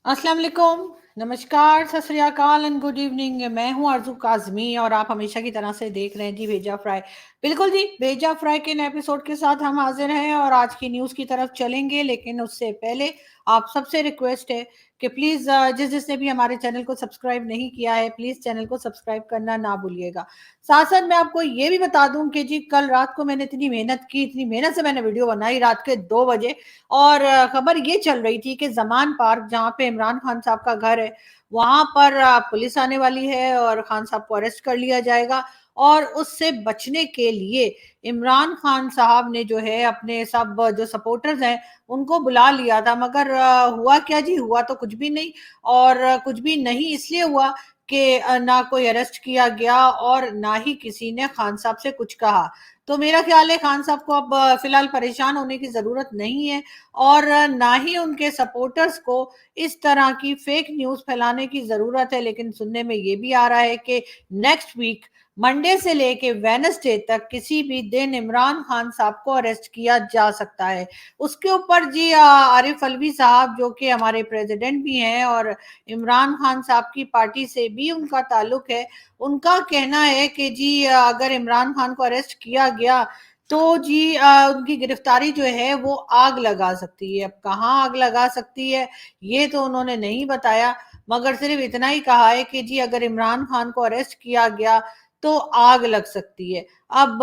अस्सलाम वालेकुम, नमस्कार, सत श्री अकाल एंड गुड इवनिंग। मैं हूं आरजू काज़मी और आप हमेशा की तरह से देख रहे हैं जी भेजा फ्राई। बिल्कुल जी, भेजा फ्राई के नए एपिसोड के साथ हम हाजिर हैं और आज की न्यूज़ की तरफ चलेंगे, लेकिन उससे पहले आप सबसे रिक्वेस्ट है कि प्लीज़ जिसने भी हमारे चैनल को सब्सक्राइब नहीं किया है, प्लीज़ चैनल को सब्सक्राइब करना ना भूलिएगा। साथ साथ मैं आपको ये भी बता दूं कि जी कल रात को मैंने इतनी मेहनत की, इतनी मेहनत से मैंने वीडियो बनाई रात के 2 बजे। और खबर ये चल रही थी कि जमान पार्क जहाँ पे इमरान खान साहब का घर है, वहां पर पुलिस आने वाली है और खान साहब को अरेस्ट कर लिया जाएगा। और उससे बचने के लिए इमरान खान साहब ने जो है अपने सब जो सपोर्टर्स हैं उनको बुला लिया था, मगर हुआ क्या जी, हुआ तो कुछ भी नहीं। और कुछ भी नहीं इसलिए हुआ कि ना कोई अरेस्ट किया गया और ना ही किसी ने खान साहब से कुछ कहा। तो मेरा ख्याल है खान साहब को अब फिलहाल परेशान होने की जरूरत नहीं है और ना ही उनके सपोर्टर्स को इस तरह की फेक न्यूज फैलाने की जरूरत है। लेकिन सुनने में ये भी आ रहा है कि नेक्स्ट वीक मंडे से लेके वेनसडे तक किसी भी दिन इमरान खान साहब को अरेस्ट किया जा सकता है। उसके ऊपर जी आरिफ अलवी साहब जो कि हमारे प्रेसिडेंट भी हैं और इमरान खान साहब की पार्टी से भी उनका ताल्लुक है, उनका कहना है कि जी अगर इमरान खान को अरेस्ट किया गया तो जी उनकी गिरफ्तारी जो है वो आग लगा सकती है। अब कहाँ आग लगा सकती है ये तो उन्होंने नहीं बताया, मगर सिर्फ इतना ही कहा है कि जी अगर इमरान खान को अरेस्ट किया गया तो आग लग सकती है। अब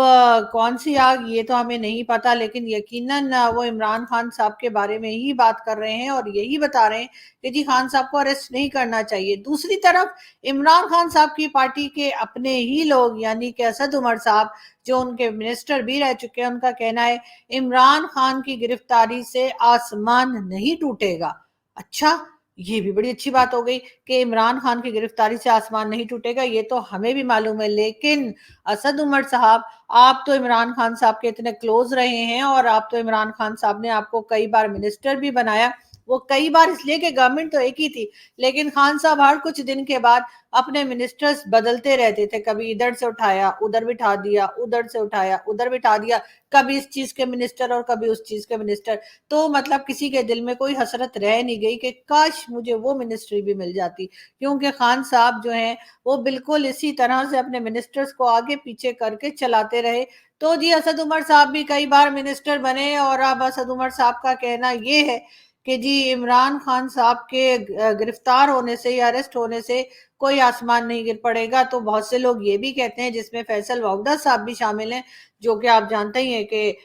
कौन सी आग ये तो हमें नहीं पता, लेकिन यकीनन वो इमरान खान साहब के बारे में ही बात कर रहे हैं और यही बता रहे हैं कि जी खान साहब को अरेस्ट नहीं करना चाहिए। दूसरी तरफ इमरान खान साहब की पार्टी के अपने ही लोग यानी कि असद उमर साहब जो उनके मिनिस्टर भी रह चुके हैं, उनका कहना है इमरान खान की गिरफ्तारी से आसमान नहीं टूटेगा। अच्छा, ये भी बड़ी अच्छी बात हो गई कि इमरान खान की गिरफ्तारी से आसमान नहीं टूटेगा, ये तो हमें भी मालूम है। लेकिन असद उमर साहब, आप तो इमरान खान साहब के इतने क्लोज रहे हैं और आप तो इमरान खान साहब ने आपको कई बार मिनिस्टर भी बनाया। वो कई बार इसलिए कि गवर्नमेंट तो एक ही थी, लेकिन खान साहब हर कुछ दिन के बाद अपने मिनिस्टर्स बदलते रहते थे। कभी इधर से उठाया उधर बिठा दिया, उधर से उठाया उधर बिठा दिया, कभी इस चीज के मिनिस्टर और कभी उस चीज के मिनिस्टर। तो मतलब किसी के दिल में कोई हसरत रह नहीं गई कि काश मुझे वो मिनिस्ट्री भी मिल जाती, क्योंकि खान साहब जो हैं वो बिल्कुल इसी तरह से अपने मिनिस्टर्स को आगे पीछे करके चलाते रहे। तो जी असद उमर साहब भी कई बार मिनिस्टर बने और अब असद उमर साहब का कहना ये है कि जी इमरान खान साहब के गिरफ्तार होने से या अरेस्ट होने से कोई आसमान नहीं गिर पड़ेगा। तो बहुत से लोग ये भी कहते हैं, जिसमें फैसल वाउदा साहब भी शामिल हैं, जो कि आप जानते ही हैं कि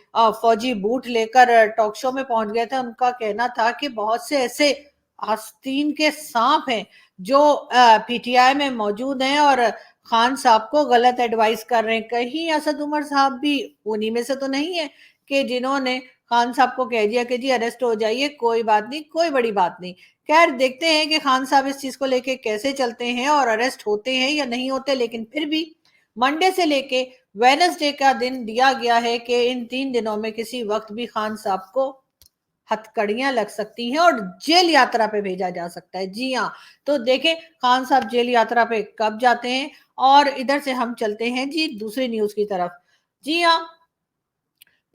फौजी बूट लेकर टॉक शो में पहुंच गए थे। उनका कहना था कि बहुत से ऐसे आस्तीन के सांप हैं जो पीटीआई में मौजूद हैं और खान साहब को गलत एडवाइस कर रहे हैं। कहीं असद उमर साहब भी उन्हीं में से तो नहीं है कि जिन्होंने खान साहब को कह दिया कि जी अरेस्ट हो जाइए, कोई बात नहीं, कोई बड़ी बात नहीं। खैर देखते हैं कि खान साहब इस चीज को लेके कैसे चलते हैं और अरेस्ट होते हैं या नहीं होते। लेकिन फिर भी मंडे से लेके वेनसडे का दिन दिया गया है कि इन 3 दिनों में किसी वक्त भी खान साहब को हथकड़ियां लग सकती हैं और जेल यात्रा पे भेजा जा सकता है। जी हाँ, तो देखें खान साहब जेल यात्रा पे कब जाते हैं। और इधर से हम चलते हैं जी दूसरी न्यूज की तरफ। जी हाँ,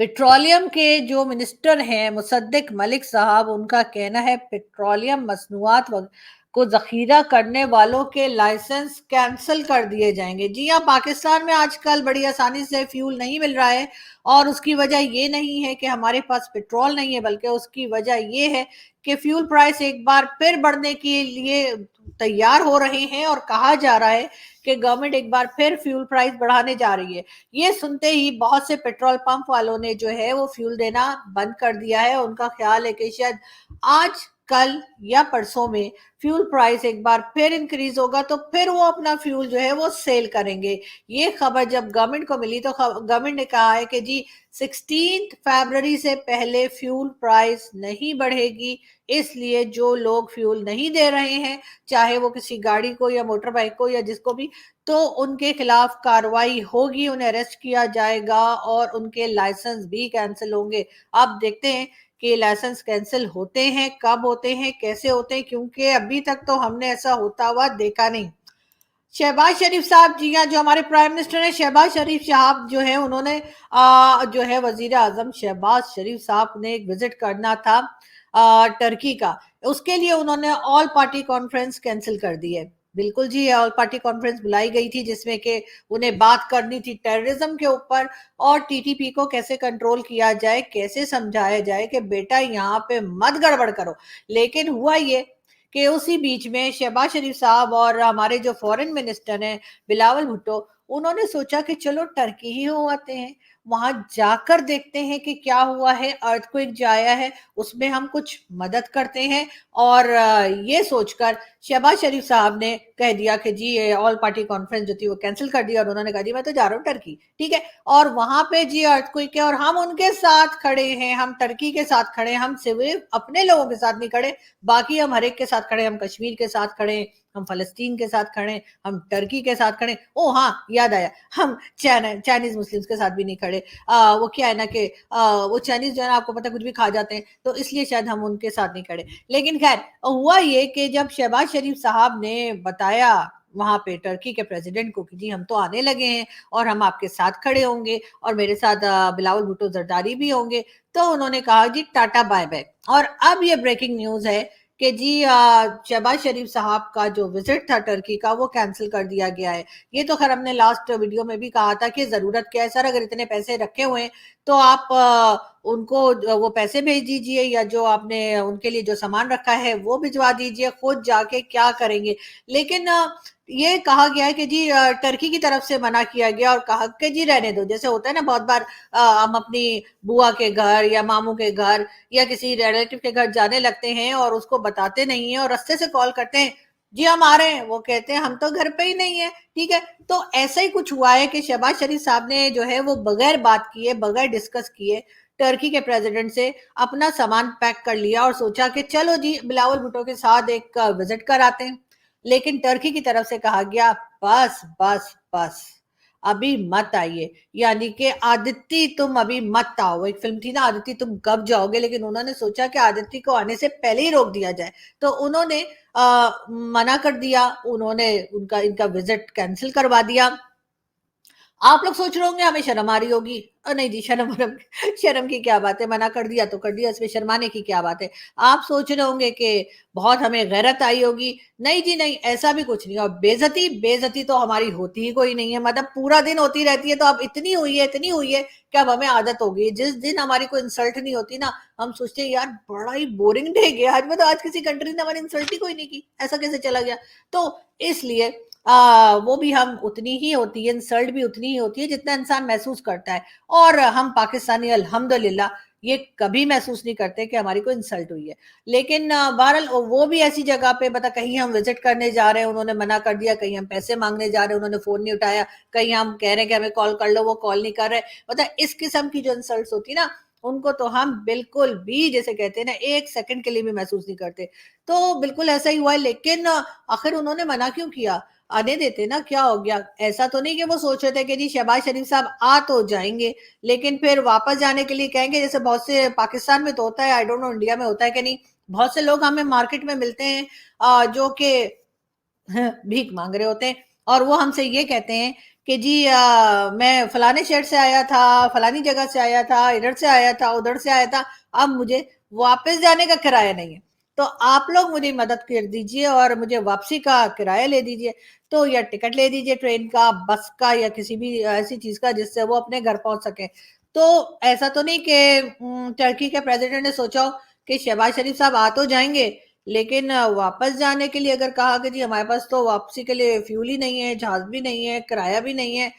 पेट्रोलियम के जो मिनिस्टर हैं मुसद्दिक मलिक साहब, उनका कहना है पेट्रोलियम मसनूआत को जखीरा करने वालों के लाइसेंस कैंसिल कर दिए जाएंगे। जी हाँ, पाकिस्तान में आजकल बड़ी आसानी से फ्यूल नहीं मिल रहा है और उसकी वजह ये नहीं है कि हमारे पास पेट्रोल नहीं है, बल्कि उसकी वजह ये है कि फ्यूल प्राइस एक बार फिर बढ़ने के लिए तैयार हो रहे हैं और कहा जा रहा है कि गवर्नमेंट एक बार फिर फ्यूल प्राइस बढ़ाने जा रही है। ये सुनते ही बहुत से पेट्रोल पंप वालों ने जो है वो फ्यूल देना बंद कर दिया है। उनका ख्याल है कि शायद आज कल या परसों में फ्यूल प्राइस एक बार फिर इंक्रीज होगा तो फिर वो अपना फ्यूल जो है वो सेल करेंगे। ये खबर जब गवर्नमेंट को मिली तो गवर्नमेंट ने कहा है कि जी 16 फरवरी से पहले फ्यूल प्राइस नहीं बढ़ेगी, इसलिए जो लोग फ्यूल नहीं दे रहे हैं, चाहे वो किसी गाड़ी को या मोटर बाइक को या जिसको भी, तो उनके खिलाफ कार्रवाई होगी, उन्हें अरेस्ट किया जाएगा और उनके लाइसेंस भी कैंसिल होंगे। अब देखते हैं कि लाइसेंस कैंसिल होते हैं, कब होते हैं, कैसे होते हैं, क्योंकि अभी तक तो हमने ऐसा होता हुआ देखा नहीं। शहबाज शरीफ साहब, जी हाँ, जो हमारे प्राइम मिनिस्टर हैं शहबाज शरीफ साहब जो है उन्होंने जो है वजीर आजम शहबाज शरीफ साहब ने एक विजिट करना था टर्की का। उसके लिए उन्होंने ऑल पार्टी कॉन्फ्रेंस कैंसिल कर दी है। बिल्कुल जी, ऑल पार्टी कॉन्फ्रेंस बुलाई गई थी जिसमें कि उन्हें बात करनी थी टेररिज्म के ऊपर और टीटीपी को कैसे कंट्रोल किया जाए, कैसे समझाया जाए कि बेटा यहाँ पे मत गड़बड़ करो। लेकिन हुआ ये कि उसी बीच में शहबाज शरीफ साहब और हमारे जो फॉरेन मिनिस्टर हैं बिलावल भुट्टो, उन्होंने सोचा कि चलो टर्की ही हो आते हैं, वहां जाकर देखते हैं कि क्या हुआ है, अर्थक्वेक जो आया है उसमें हम कुछ मदद करते हैं। और ये सोचकर शहबाज शरीफ साहब ने कह दिया कि जी ये ऑल पार्टी कॉन्फ्रेंस जो थी वो कैंसिल कर दी और उन्होंने कहा जी मैं तो जा रहा हूँ टर्की, ठीक है। और वहां पे जी अर्थक्वेक है और हम उनके साथ खड़े हैं, हम टर्की के साथ खड़े हैं, हम सिर्फ अपने लोगों के साथ नहीं खड़े, बाकी हम हर एक के साथ खड़े, हम कश्मीर के साथ खड़े, हम फलस्तीन के साथ खड़े, हम टर्की के साथ खड़े। ओ हाँ, याद आया, हम चाइनीज मुस्लिम्स के साथ भी नहीं खड़े। वो क्या है ना कि वो चाइनीज जो है ना आपको पता कुछ भी खा जाते हैं, तो इसलिए शायद हम उनके साथ नहीं खड़े। लेकिन खैर हुआ ये कि जब शहबाज शरीफ साहब ने बताया वहां पे टर्की के प्रेसिडेंट को कि जी हम तो आने लगे हैं और हम आपके साथ खड़े होंगे और मेरे साथ बिलावल भुट्टो जरदारी भी होंगे, तो उन्होंने कहा जी टाटा बाय बाय। और अब ये ब्रेकिंग न्यूज है कि जी शहबाज शरीफ साहब का जो विजिट था टर्की का वो कैंसिल कर दिया गया है। ये तो खैर हमने लास्ट वीडियो में भी कहा था कि जरूरत क्या है सर, अगर इतने पैसे रखे हुए हैं तो आप उनको वो पैसे भेज दीजिए या जो आपने उनके लिए जो सामान रखा है वो भिजवा दीजिए, खुद जाके क्या करेंगे। लेकिन ये कहा गया है कि जी टर्की की तरफ से मना किया गया और कहा कि जी रहने दो। जैसे होता है ना बहुत बार हम अपनी बुआ के घर या मामू के घर या किसी रिलेटिव के घर जाने लगते हैं और उसको बताते नहीं है और रास्ते से कॉल करते हैं जी हम आ रहे हैं, वो कहते हैं हम तो घर पे ही नहीं है, ठीक है। तो ऐसा ही कुछ हुआ है कि शहबाज शरीफ साहब ने जो है वो बगैर बात किए, बगैर डिस्कस किए टर्की के प्रेसिडेंट से अपना सामान पैक कर लिया और सोचा कि चलो जी बिलावल भुट्टो के साथ एक विजिट कराते हैं। लेकिन टर्की की तरफ से कहा गया बस बस बस, अभी मत आइए, यानी कि आदित्य तुम अभी मत आओ। एक फिल्म थी ना आदित्य तुम कब जाओगे, लेकिन उन्होंने सोचा कि आदित्य को आने से पहले ही रोक दिया जाए, तो उन्होंने मना कर दिया, उन्होंने उनका इनका विजिट कैंसिल करवा दिया। आप लोग सोच रहे होंगे हमें शर्म आ रही होगी, नहीं जी शर्म की क्या बात है, मना कर दिया तो कर दिया, इसमें शर्माने की क्या बात है। आप सोच रहे होंगे कि बहुत हमें गैरत आई होगी, नहीं जी नहीं, ऐसा भी कुछ नहीं। और बेइज्जती बेइज्जती तो हमारी होती ही कोई नहीं है, मतलब पूरा दिन होती रहती है, तो अब इतनी हुई है कि अब हमें आदत हो गई। जिस दिन हमारी कोई इंसल्ट नहीं होती ना, हम सोचते हैं यार बड़ा ही बोरिंग डे गया आज, मैं तो आज किसी कंट्री ने हमारी इंसल्ट ही कोई नहीं की, ऐसा कैसे चला गया। तो इसलिए वो भी हम उतनी ही होती है, इंसल्ट भी उतनी ही होती है जितना इंसान महसूस करता है। और हम पाकिस्तानी अल्हम्दुलिल्लाह ये कभी महसूस नहीं करते कि हमारी कोई इंसल्ट हुई है। लेकिन बहरहाल वो भी ऐसी जगह पे बता, कहीं हम विजिट करने जा रहे हैं उन्होंने मना कर दिया, कहीं हम पैसे मांगने जा रहे हैं उन्होंने फोन नहीं उठाया, कहीं हम कह रहे हैं कि हमें कॉल कर लो वो कॉल नहीं कर रहे, मतलब इस किस्म की जो इंसल्ट होती है ना, उनको तो हम बिल्कुल भी जैसे कहते हैं ना एक सेकंड के लिए भी महसूस नहीं करते। तो बिल्कुल ऐसा ही हुआ है। लेकिन आखिर उन्होंने मना क्यों किया, आने देते ना, क्या हो गया। ऐसा तो नहीं कि वो सोच रहे थे कि जी शहबाज शरीफ साहब आ तो जाएंगे लेकिन फिर वापस जाने के लिए कहेंगे, जैसे बहुत से पाकिस्तान में तो होता है, आई डोंट नो इंडिया में होता है कि नहीं, बहुत से लोग हमें मार्केट में मिलते हैं जो कि भीख मांग रहे होते हैं और वो हमसे ये कहते हैं कि जी मैं फलाने शहर से आया था, फलानी जगह से आया था, इधर से आया था, उधर से आया था, अब मुझे वापस जाने का किराया नहीं है, तो आप लोग मुझे मदद कर दीजिए और मुझे वापसी का किराया ले दीजिए। तो या टिकट ले दीजिए ट्रेन का, बस का या किसी भी ऐसी चीज का जिससे वो अपने घर पहुंच सके। तो ऐसा तो नहीं कि टर्की के प्रेसिडेंट ने सोचा हो कि शहबाज शरीफ साहब आ तो जाएंगे, लेकिन वापस जाने के लिए अगर कहा कि जी हमारे पास तो वापसी के लिए फ्यूल ही नहीं है, जहाज भी नहीं है, किराया भी नहीं है,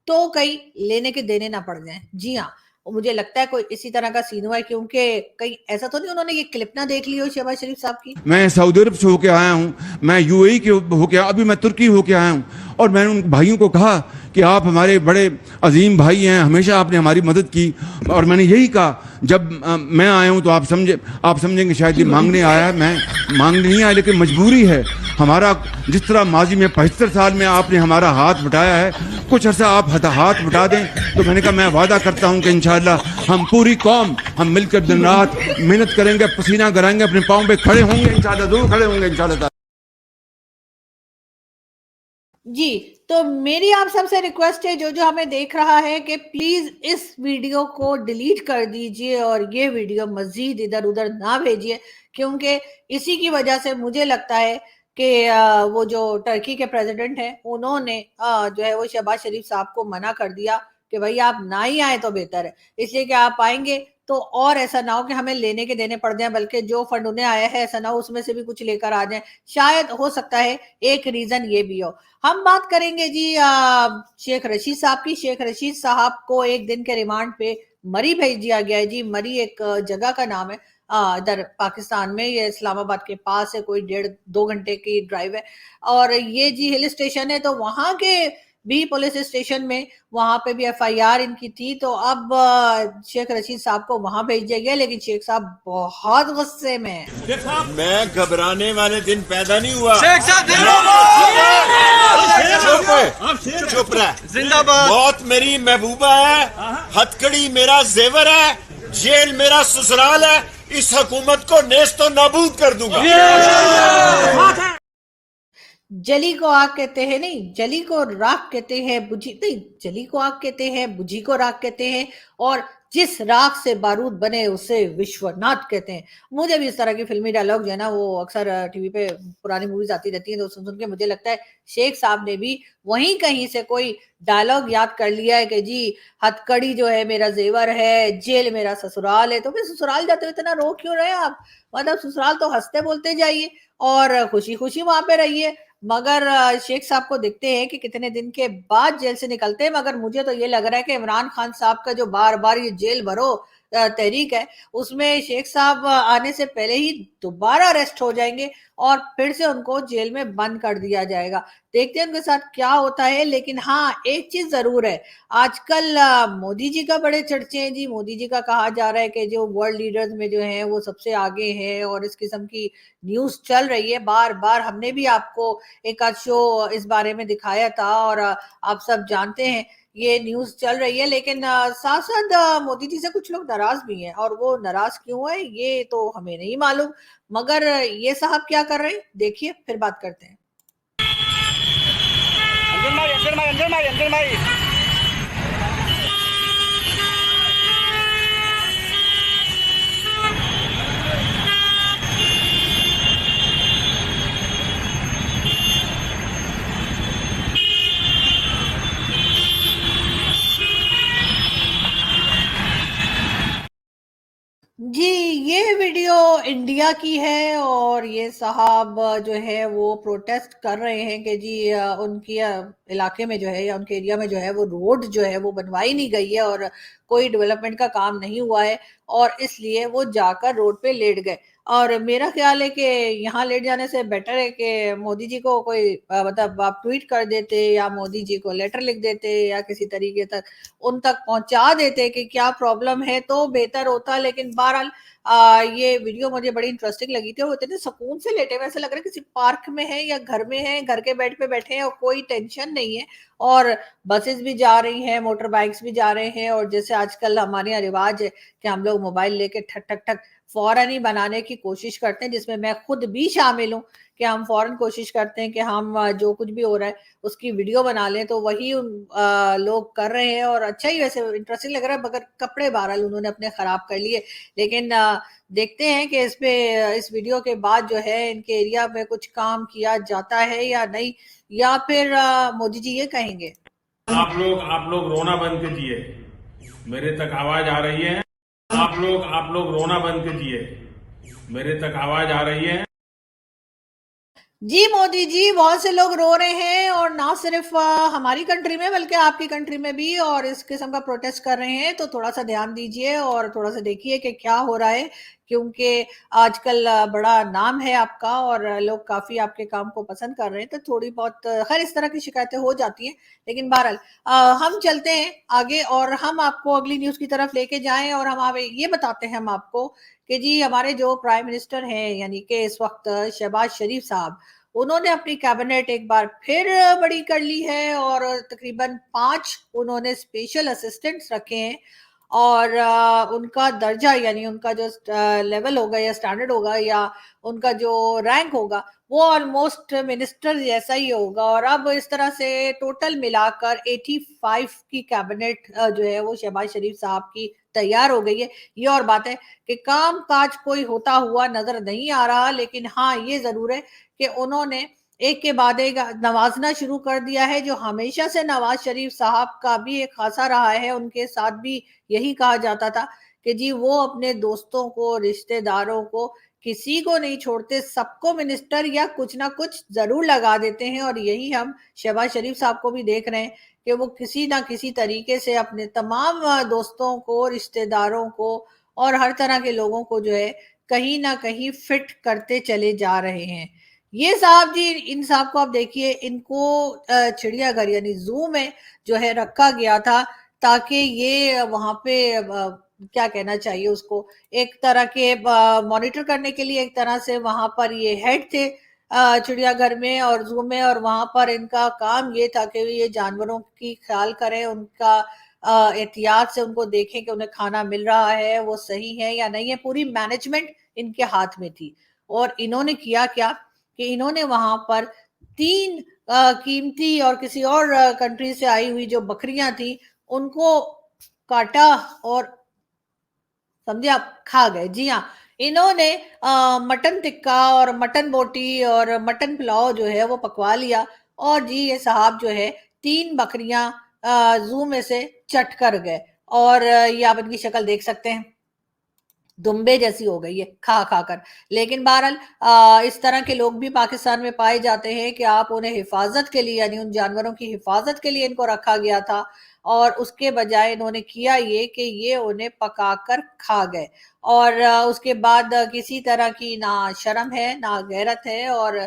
तो कहीं लेने के देने ना पड़ जाए। जी हाँ, मुझे लगता है कोई इसी तरह का सीन हुआ है, क्योंकि कहीं ऐसा तो नहीं उन्होंने ये क्लिप ना देख ली हो शहबाज शरीफ साहब की। मैं सऊदी अरब से होके आया हूँ, मैं यूएई के होके, अभी मैं तुर्की होके आया हूँ, और मैंने उन भाइयों को कहा कि आप हमारे बड़े अजीम भाई हैं, हमेशा आपने हमारी मदद की। और मैंने यही कहा जब मैं आया हूँ तो आप समझेंगे शायद ये मांगने आया है, मैं मांगने नहीं आया, लेकिन मजबूरी है हमारा। जिस तरह माजी में 75 साल में आपने हमारा हाथ बटाया है, कुछ अर्सा आप हाथ बटा दें। तो मैंने कहा मैं वादा करता हूँ कि इंशाअल्लाह हम पूरी कौम हम मिलकर दिन रात मेहनत करेंगे, पसीना कराएंगे, अपने पाँव पे खड़े होंगे इंशाअल्लाह, जरूर खड़े होंगे इंशाअल्लाह। जी, तो मेरी आप सबसे रिक्वेस्ट है, जो हमें देख रहा है, कि प्लीज इस वीडियो को डिलीट कर दीजिए और ये वीडियो मजीद इधर उधर ना भेजिए, क्योंकि इसी की वजह से मुझे लगता है कि वो जो टर्की के प्रेसिडेंट हैं, उन्होंने जो है वो शहबाज शरीफ साहब को मना कर दिया कि भाई आप ना ही आए तो बेहतर है, इसलिए कि आप आएंगे तो और ऐसा ना हो कि हमें लेने के देने पड़ जाए, बल्कि जो फंड उन्हें आया है ऐसा ना हो उसमें से भी कुछ लेकर आ जाए। शायद हो सकता है एक रीजन ये भी हो। हम बात करेंगे जी शेख रशीद साहब की। शेख रशीद साहब को एक दिन के रिमांड पे मरी भेज दिया गया है जी। मरी एक जगह का नाम है, इधर पाकिस्तान में, ये इस्लामाबाद के पास है, कोई 1.5-2 घंटे की ड्राइव है। और ये जी हिल स्टेशन है, तो वहां के भी पुलिस स्टेशन में वहां पे भी एफआईआर इनकी थी, तो अब शेख रशीद साहब को वहां भेज दिया गया, लेकिन शेख साहब बहुत गुस्से में है। मैं घबराने वाले दिन पैदा नहीं हुआ। शेख साहब चुप रह। जिंदाबाद। मौत मेरी महबूबा है, हथकड़ी मेरा जेवर है, जेल मेरा ससुराल है। इस हुकूमत को नेस्तो नाबूद कर दूंगा। जली को आग कहते हैं नहीं, जली को राख कहते हैं, बुझी नहीं, जली को आग कहते हैं, बुझी को राख कहते हैं, और जिस राख से बारूद बने उसे विश्वनाथ कहते हैं। मुझे भी इस तरह की फिल्मी डायलॉग जो है ना, वो अक्सर टीवी पे पुरानी मूवीज आती रहती हैं, तो सुन सुन के मुझे लगता है शेख साहब ने भी वहीं कहीं से कोई डायलॉग याद कर लिया है कि जी हथकड़ी जो है मेरा जेवर है, जेल मेरा ससुराल है। तो फिर ससुराल जाते हुए इतना रो क्यों रहे आप? मतलब ससुराल तो हंसते बोलते जाइए और खुशी खुशी वहां पे रहिए। मगर शेख साहब को देखते हैं कि कितने दिन के बाद जेल से निकलते हैं। मगर मुझे तो ये लग रहा है कि इमरान खान साहब का जो बार बार ये जेल भरो तहरीक है, उसमें शेख साहब आने से पहले ही दोबारा अरेस्ट हो जाएंगे और फिर से उनको जेल में बंद कर दिया जाएगा। देखते हैं उनके साथ क्या होता है। लेकिन हाँ, एक चीज जरूर है, आजकल मोदी जी का बड़े चर्चे हैं जी। मोदी जी का कहा जा रहा है कि जो वर्ल्ड लीडर्स में जो है वो सबसे आगे हैं, और इस किस्म की न्यूज चल रही है। बार बार हमने भी आपको एक आध शो इस बारे में दिखाया था, और आप सब जानते हैं ये न्यूज चल रही है। लेकिन साथ साथ मोदी जी से कुछ लोग नाराज भी हैं, और वो नाराज क्यों है ये तो हमें नहीं मालूम। मगर ये साहब क्या कर रहे हैं देखिए, फिर बात करते हैं। अंजन भाई, अंजन भाई, अंजन भाई, अंजन भाई। जी, ये वीडियो इंडिया की है, और ये साहब जो है वो प्रोटेस्ट कर रहे हैं कि जी उनकी इलाके में जो है या उनके एरिया में जो है वो रोड जो है वो बनवाई नहीं गई है, और कोई डेवलपमेंट का काम नहीं हुआ है, और इसलिए वो जाकर रोड पे लेट गए। और मेरा ख्याल है कि यहाँ लेट जाने से बेटर है कि मोदी जी को कोई मतलब आप ट्वीट कर देते, या मोदी जी को लेटर लिख देते, या किसी तरीके तक उन तक पहुंचा देते कि क्या प्रॉब्लम है, तो बेहतर होता। लेकिन बहरहाल ये वीडियो मुझे बड़ी इंटरेस्टिंग लगी थी। वो इतने सुकून से लेटे हुए, ऐसे लग रहा है किसी पार्क में है या घर में है, घर के बेड पे बैठे हैं और कोई टेंशन नहीं है। और बसेस भी जा रही हैं, मोटर बाइक्स भी जा रहे हैं, और जैसे आजकल हमारे यहाँ रिवाज है कि हम लोग मोबाइल लेके ठक ठक ठक फौरन ही बनाने की कोशिश करते हैं, जिसमें मैं खुद भी शामिल हूँ, कि हम फौरन कोशिश करते हैं कि हम जो कुछ भी हो रहा है उसकी वीडियो बना लें। तो वही लोग कर रहे हैं, और अच्छा ही वैसे इंटरेस्टिंग लग रहा है। मगर कपड़े बहरहाल उन्होंने अपने खराब कर लिए। लेकिन देखते हैं कि इस वीडियो के बाद जो है इनके एरिया में कुछ काम किया जाता है या नहीं, या फिर मोदी जी ये कहेंगे। आप लोग रोना बंद कीजिए। मेरे तक आवाज आ रही है। आप लोग रोना बंद कीजिए। मेरे तक आवाज आ रही है। जी मोदी जी, बहुत से लोग रो रहे हैं, और ना सिर्फ हमारी कंट्री में बल्कि आपकी कंट्री में भी, और इस किस्म का प्रोटेस्ट कर रहे हैं। तो थोड़ा सा ध्यान दीजिए और थोड़ा सा देखिए कि क्या हो रहा है, क्योंकि आजकल बड़ा नाम है आपका, और लोग काफी आपके काम को पसंद कर रहे हैं। तो थोड़ी बहुत खैर इस तरह की शिकायतें हो जाती हैं। लेकिन बहरहाल हम चलते हैं आगे, और हम आपको अगली न्यूज की तरफ लेके जाएं, और हम आप ये बताते हैं हम आपको कि जी हमारे जो प्राइम मिनिस्टर हैं, यानी कि इस वक्त शहबाज शरीफ साहब, उन्होंने अपनी कैबिनेट एक बार फिर बड़ी कर ली है, और तकरीबन 5 उन्होंने स्पेशल असिस्टेंट्स रखे हैं। और उनका दर्जा यानी उनका जो लेवल होगा या स्टैंडर्ड होगा या उनका जो रैंक होगा वो ऑलमोस्ट मिनिस्टर जैसा ही होगा। और अब इस तरह से टोटल मिलाकर 85 की कैबिनेट जो है वो शहबाज शरीफ साहब की तैयार हो गई है। ये और बात है कि काम काज कोई होता हुआ नजर नहीं आ रहा, लेकिन हाँ ये जरूर है कि उन्होंने एक के बाद एक नवाजना शुरू कर दिया है, जो हमेशा से नवाज शरीफ साहब का भी एक खासा रहा है। उनके साथ भी यही कहा जाता था कि जी वो अपने दोस्तों को, रिश्तेदारों को, किसी को नहीं छोड़ते, सबको मिनिस्टर या कुछ ना कुछ जरूर लगा देते हैं। और यही हम शहबाज शरीफ साहब को भी देख रहे हैं कि वो किसी ना किसी तरीके से अपने तमाम दोस्तों को, रिश्तेदारों को और हर तरह के लोगों को जो है कहीं ना कहीं फिट करते चले जा रहे हैं। ये साहब जी, इन साहब को आप देखिए, इनको चिड़ियाघर यानी जू में जो है रखा गया था ताकि ये वहां पे क्या कहना चाहिए उसको, एक तरह के मॉनिटर करने के लिए, एक तरह से वहां पर ये हेड थे चिड़ियाघर में और जू में। और वहां पर इनका काम ये था कि ये जानवरों की ख्याल करें, उनका एहतियात से उनको देखें कि उन्हें खाना मिल रहा है, वो सही है या नहीं है। पूरी मैनेजमेंट इनके हाथ में थी। और इन्होंने किया क्या कि इन्होंने वहां पर 3 कीमती और किसी और कंट्री से आई हुई जो बकरियां थी उनको काटा और समझे आप, खा गए। जी हाँ, इन्होंने मटन टिक्का और मटन बोटी और मटन पुलाव जो है वो पकवा लिया। और जी ये साहब जो है 3 बकरियां जू में से चट कर गए। और ये आप इनकी शक्ल देख सकते हैं, दुम्बे जैसी हो गई है खा खा कर। लेकिन बहरहाल इस तरह के लोग भी पाकिस्तान में पाए जाते हैं कि आप उन्हें हिफाजत के लिए यानी उन जानवरों की हिफाजत के लिए इनको रखा गया था, और उसके बजाय इन्होंने किया ये कि ये उन्हें पकाकर खा गए। और उसके बाद किसी तरह की ना शर्म है ना गैरत है। और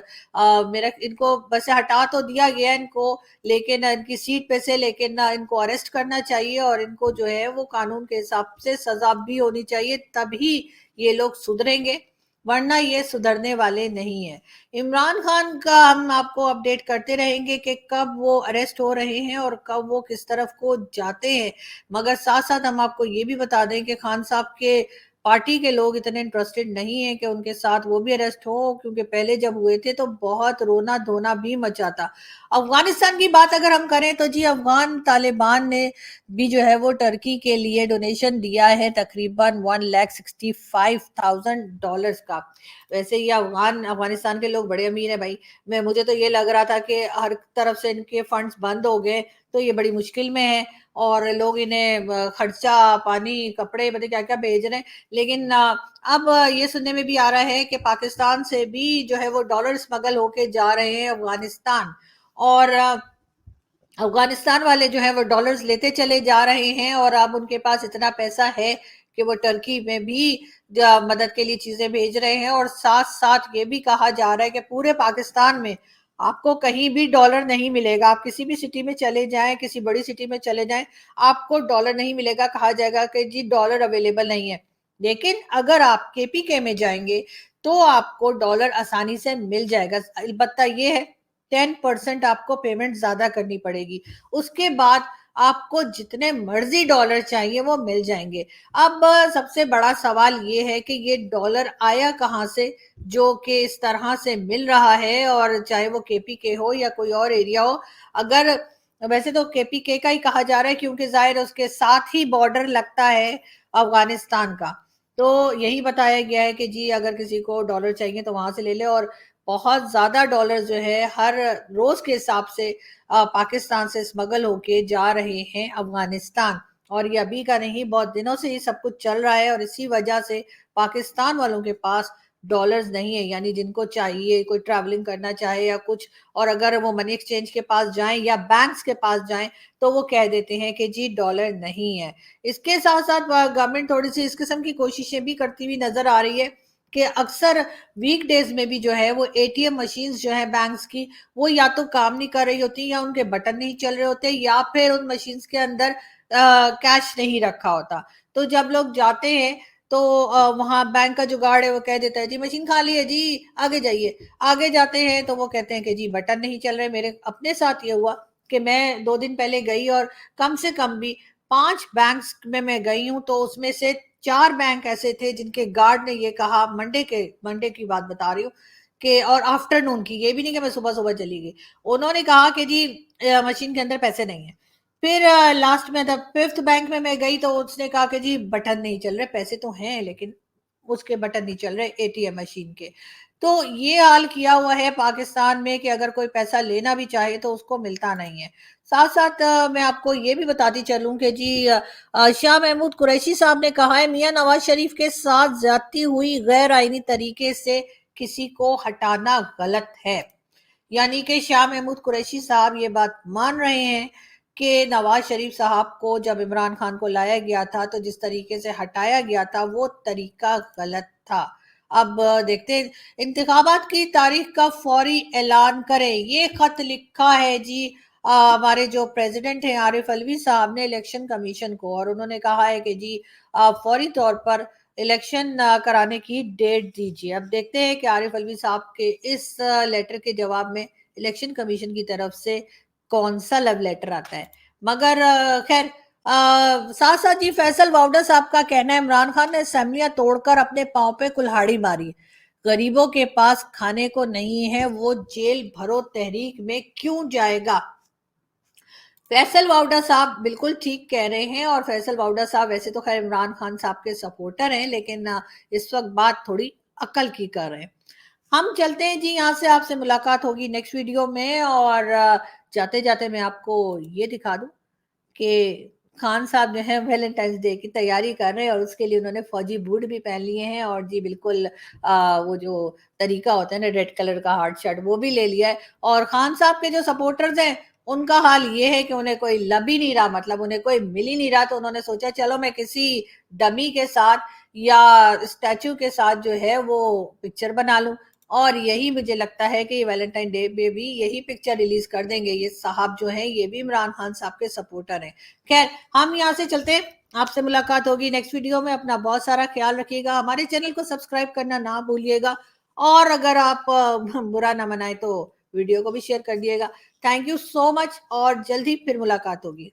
मेरा इनको बस हटा तो दिया गया इनको, लेकिन इनकी सीट पे से, लेकिन इनको अरेस्ट करना चाहिए और इनको जो है वो कानून के हिसाब से सजा भी होनी चाहिए, तभी ये लोग सुधरेंगे, वरना ये सुधरने वाले नहीं है। इमरान खान का हम आपको अपडेट करते रहेंगे कि कब वो अरेस्ट हो रहे हैं और कब वो किस तरफ को जाते हैं। मगर साथ साथ हम आपको ये भी बता दें कि खान साहब के पार्टी के लोग इतने इंटरेस्टेड नहीं है कि उनके साथ वो भी अरेस्ट हो, क्योंकि पहले जब हुए थे तो बहुत रोना धोना भी मचा था। अफगानिस्तान की बात अगर हम करें तो जी अफगान तालिबान ने भी जो है वो टर्की के लिए डोनेशन दिया है तकरीबन $1,65,000 का। वैसे ये अफगानिस्तान के लोग बड़े अमीर है भाई। मुझे तो ये लग रहा था कि हर तरफ से इनके फंड्स बंद हो गए तो ये बड़ी मुश्किल में है और लोग इन्हें खर्चा, पानी, कपड़े, पता क्या क्या भेज रहे हैं। लेकिन अब ये सुनने में भी आ रहा है कि पाकिस्तान से भी जो है वो डॉलर स्मगल होके जा रहे हैं अफगानिस्तान। और अफगानिस्तान वाले जो है वो डॉलर्स लेते चले जा रहे हैं और अब उनके पास इतना पैसा है कि वो टर्की में भी मदद के लिए चीजें भेज रहे हैं। और साथ साथ ये भी कहा जा रहा है कि पूरे पाकिस्तान में आपको कहीं भी डॉलर नहीं मिलेगा। आप किसी भी सिटी में चले जाएं, किसी बड़ी सिटी में चले जाएं, आपको डॉलर नहीं मिलेगा। कहा जाएगा कि जी डॉलर अवेलेबल नहीं है। लेकिन अगर आप केपीके में जाएंगे तो आपको डॉलर आसानी से मिल जाएगा। अलबत्ता ये है 10% आपको पेमेंट ज्यादा करनी पड़ेगी। उसके बाद आपको जितने मर्जी डॉलर चाहिए वो मिल जाएंगे। अब सबसे बड़ा सवाल ये है कि ये डॉलर आया कहाँ से जो कि इस तरह से मिल रहा है, और चाहे वो केपीके हो या कोई और एरिया हो। अगर वैसे तो केपीके का ही कहा जा रहा है क्योंकि जाहिर है उसके साथ ही बॉर्डर लगता है अफगानिस्तान का। तो यही बताया गया है कि जी अगर किसी को डॉलर चाहिए तो वहां से ले ले। और बहुत ज्यादा डॉलर जो है हर रोज के हिसाब से पाकिस्तान से स्मगल होके जा रहे हैं अफगानिस्तान। और ये अभी का नहीं, बहुत दिनों से ये सब कुछ चल रहा है और इसी वजह से पाकिस्तान वालों के पास डॉलर्स नहीं है। यानी जिनको चाहिए, कोई ट्रैवलिंग करना चाहे या कुछ, और अगर वो मनी एक्सचेंज के पास जाएं या बैंक्स के पास जाएं तो वो कह देते हैं कि जी डॉलर नहीं है। इसके साथ साथ गवर्नमेंट थोड़ी सी इस किस्म की कोशिशें भी करती हुई नजर आ रही है कि अक्सर वीकडेज में भी जो है वो एटीएम मशीन्स जो है बैंक्स की, वो या तो काम नहीं कर रही होती या उनके बटन नहीं चल रहे होते या फिर उन मशीन्स के अंदर कैश नहीं रखा होता। तो जब लोग जाते हैं तो वहां बैंक का जो गार्ड है वो कह देता है जी मशीन खाली है जी, आगे जाइए। आगे जाते हैं तो वो कहते हैं कि जी बटन नहीं चल रहे। मेरे अपने साथ ये हुआ कि मैं 2 दिन पहले गई और कम से कम भी 5 बैंक्स में मैं गई हूं, तो उसमें से 4 बैंक ऐसे थे जिनके गार्ड ने ये कहा, मंडे की बात बता रही हूँ कि, और आफ्टरनून की, ये भी नहीं कि मैं सुबह सुबह चली गई, उन्होंने कहा कि जी मशीन के अंदर पैसे नहीं है। फिर लास्ट में द 5th बैंक में मैं गई तो उसने कहा कि जी बटन नहीं चल रहे, पैसे तो हैं लेकिन उसके बटन नहीं चल रहे एटीएम मशीन के। तो ये हाल किया हुआ है पाकिस्तान में कि अगर कोई पैसा लेना भी चाहे तो उसको मिलता नहीं है। साथ साथ मैं आपको ये भी बताती चलूं कि जी शाह महमूद कुरैशी साहब ने कहा है मियां नवाज शरीफ के साथ ज्यादती हुई, गैर आईनी तरीके से किसी को हटाना गलत है। यानी कि शाह महमूद कुरैशी साहब ये बात मान रहे हैं कि नवाज शरीफ साहब को जब इमरान खान को लाया गया था तो जिस तरीके से हटाया गया था वो तरीका गलत था। अब देखते हैं, इंतखाबात की तारीख का फौरी ऐलान करें, ये खत लिखा है जी हमारे जो प्रेसिडेंट हैं आरिफ अलवी साहब ने इलेक्शन कमीशन को, और उन्होंने कहा है कि जी फौरी तौर पर इलेक्शन कराने की डेट दीजिए। अब देखते हैं कि आरिफ अलवी साहब के इस लेटर के जवाब में इलेक्शन कमीशन की तरफ से कौन सा लव लेटर आता है। मगर खैर साथ साथ जी फैसल वाउडा साहब का कहना है इमरान खान ने असेंबलियां तोड़कर अपने पांव पे कुल्हाड़ी मारी, गरीबों के पास खाने को नहीं है, वो जेल भरो तहरीक में क्यों जाएगा। फैसल वाउडा साहब बिल्कुल ठीक कह रहे हैं, और फैसल वाउडा साहब वैसे तो खैर इमरान खान साहब के सपोर्टर हैं, लेकिन इस वक्त बात थोड़ी अक्ल की कर रहे हैं। हम चलते हैं जी, यहाँ से आपसे मुलाकात होगी नेक्स्ट वीडियो में, और जाते जाते मैं आपको ये दिखा दूं कि खान साहब जो है वैलेंटाइंस डे की तैयारी कर रहे हैं, और उसके लिए उन्होंने फौजी बूट भी पहन लिए हैं, और जी बिल्कुल वो जो तरीका होता है ना रेड कलर का हार्ट शर्ट वो भी ले लिया है। और खान साहब के जो सपोर्टर्स हैं उनका हाल ये है कि उन्हें कोई लब ही नहीं रहा, मतलब उन्हें कोई मिल ही नहीं रहा, तो उन्होंने सोचा चलो मैं किसी डमी के साथ या स्टैचू के साथ जो है वो पिक्चर बना लूं, और यही मुझे लगता है कि वैलेंटाइन डे पे भी यही पिक्चर रिलीज कर देंगे। ये साहब जो हैं ये भी इमरान खान साहब के सपोर्टर हैं। खैर हम यहाँ से चलते हैं, आपसे मुलाकात होगी नेक्स्ट वीडियो में। अपना बहुत सारा ख्याल रखिएगा, हमारे चैनल को सब्सक्राइब करना ना भूलिएगा, और अगर आप बुरा ना मनाए तो वीडियो को भी शेयर कर दिएगा। थैंक यू सो मच, और जल्द ही फिर मुलाकात होगी।